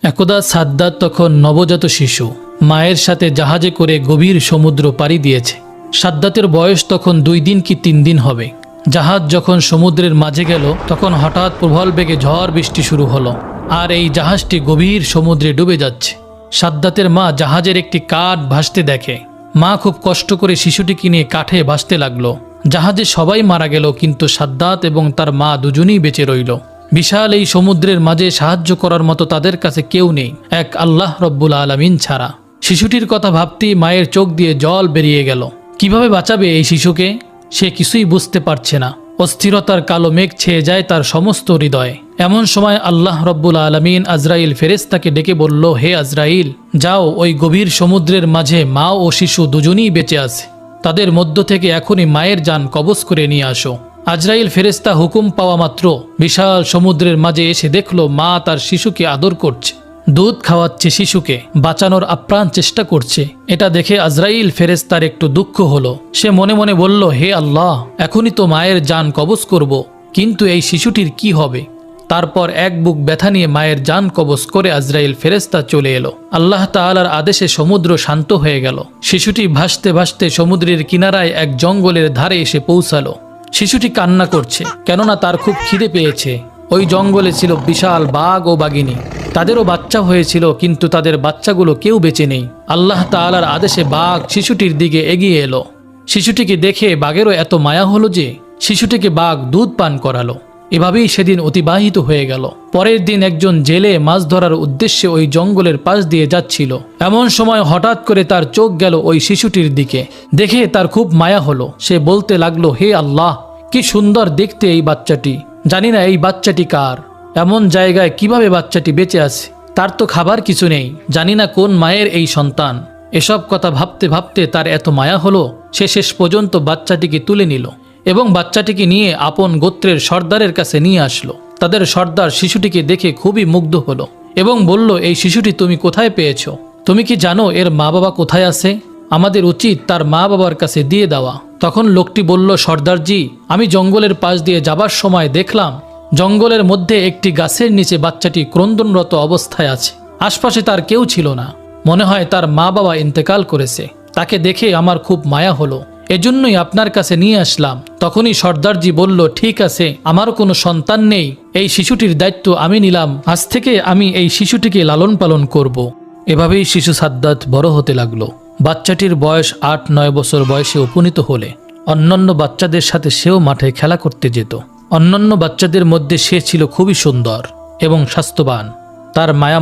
একদা সাদ্দাত তখন নবজাত শিশু মায়ের সাথে জাহাজে করে গভীর সমুদ্র পাড়ি দিয়েছে। সাদ্দাতের বয়স তখন 2 দিন কি 3 দিন হবে। জাহাজ যখন সমুদ্রের মাঝে গেল তখন হঠাৎ প্রবল বেগে ঝড় বৃষ্টি শুরু হলো, আর এই জাহাজটি গভীর সমুদ্রে ডুবে যাচ্ছে। সাদ্দাতের মা জাহাজের একটি কাঠ ভাসতে দেখে। মা খুব কষ্ট করে শিশুটিকে নিয়ে কাঠে ভাসতে লাগলো। জাহাজে সবাই মারা গেল, কিন্তু সাদ্দাত এবং তার মা দুজনেই বেঁচে রইল। বিশাল এই সমুদ্রের মাঝে সাহায্য করার মতো তাদের কাছে কেউ নেই, এক আল্লাহ রব্বুল আলামিন ছাড়া। শিশুটির কথা ভাবতেই মায়ের চোখ দিয়ে জল বেরিয়ে গেল। কিভাবে বাঁচাবে এই শিশুকে সে কিছুই বুঝতে পারছে না। অস্থিরতার কালো মেঘ ছেয়ে যায় তার সমস্ত হৃদয়ে। এমন সময় আল্লাহ রব্বুল আলামিন আজরাইল ফেরেশতাকে ডেকে বলল, হে আজরাইল, যাও ওই গভীর সমুদ্রের মাঝে মা ও শিশু দুজনেই বেঁচে আছে, তাদের মধ্য থেকে এখনই মায়ের জান কবজ করে নিয়ে আসো। আজরাইল ফেরেশতা হুকুম পাওয়া মাত্র বিশাল সমুদ্রের মাঝে এসে দেখল মা তার শিশুকে আদর করছে, দুধ খাওয়াচ্ছে, শিশুকে বাঁচানোর আপ্রাণ চেষ্টা করছে। এটা দেখে আজরাইল ফেরেশতার একটু দুঃখ হলো। সে মনে মনে বলল, হে আল্লাহ, এখনই তো মায়ের জান কবজ করব, কিন্তু এই শিশুটির কি হবে। তারপর এক বুক ব্যথা নিয়ে মায়ের জান কবজ করে আজরাইল ফেরেশতা চলে এলো। আল্লাহ তাআলার আদেশে সমুদ্র শান্ত হয়ে গেল। শিশুটি ভাসতে ভাসতে সমুদ্রের কিনারায় এক জঙ্গলের ধারে এসে পৌঁছালো। শিশুটি কান্না করছে, কেননা তার খুব খিদে পেয়েছে। ওই জঙ্গলে ছিল বিশাল বাঘ ও বাঘিনী, তাদেরও বাচ্চা হয়েছিল, কিন্তু তাদের বাচ্চাগুলো কেউ বেঁচে নেই। আল্লাহ তাআলার আদেশে বাঘ শিশুটির দিকে এগিয়ে এলো। শিশুটিকে দেখে বাঘেরও এত মায়া হলো যে শিশুটিকে বাঘ দুধ পান করালো। এভাবেই সেদিন অতিবাহিত হয়ে গেল। পরের দিন একজন জেলে মাছ ধরার উদ্দেশ্যে ওই জঙ্গলের পাশ দিয়ে যাচ্ছিল। এমন সময় হঠাৎ করে তার চোখ গেল ওই শিশুটির দিকে। দেখে তার খুব মায়া হলো। সে বলতে লাগলো, হে আল্লাহ, কি সুন্দর দেখতে এই বাচ্চাটি। জানি না এই বাচ্চাটি কার, এমন জায়গায় কিভাবে বাচ্চাটি বেঁচে আছে, তার তো খাবার কিছু নেই, জানি না কোন মায়ের এই সন্তান। এসব কথা ভাবতে ভাবতে তার এত মায়া হলো, সে শেষ পর্যন্ত বাচ্চাটিকে তুলে নিল এবং বাচ্চাটিকে নিয়ে আপন গোত্রের সর্দারের কাছে নিয়ে আসলো। তাদের সর্দার শিশুটিকে দেখে খুবই মুগ্ধ হলো এবং বলল, এই শিশুটি তুমি কোথায় পেয়েছো? তুমি কি জানো এর মা বাবা কোথায় আছে? আমাদের উচিত তার মা বাবার কাছে দিয়ে দেওয়া। তখন লোকটি বলল, সর্দারজি, আমি জঙ্গলের পাশ দিয়ে যাবার সময় দেখলাম জঙ্গলের মধ্যে একটি গাছের নিচে বাচ্চাটি ক্রন্দনরত অবস্থায় আছে। আশপাশে তার কেউ ছিল না, মনে হয় তার মা বাবা ইন্তেকাল করেছে। তাকে দেখে আমার খুব মায়া হলো, এজন্যই আপনার কাছে নিয়ে আসলাম। তখনই সর্দারজি বলল, ঠিক আছে, আমারও কোনো সন্তান নেই, এই শিশুটির দায়িত্ব আমি নিলাম। আজ থেকে আমি এই শিশুটিকে লালন পালন করব। এভাবেই শিশু সাদ্দাত বড় হতে লাগলো। বাচ্চাটির বয়স 8-9 বছর বয়সে উপনীত হলে অন্যান্য বাচ্চাদের সাথে সেও মাঠে খেলা করতে যেত। অন্যান্য বাচ্চাদের মধ্যে সে ছিল খুবই সুন্দর এবং স্বাস্থ্যবান। তার মায়া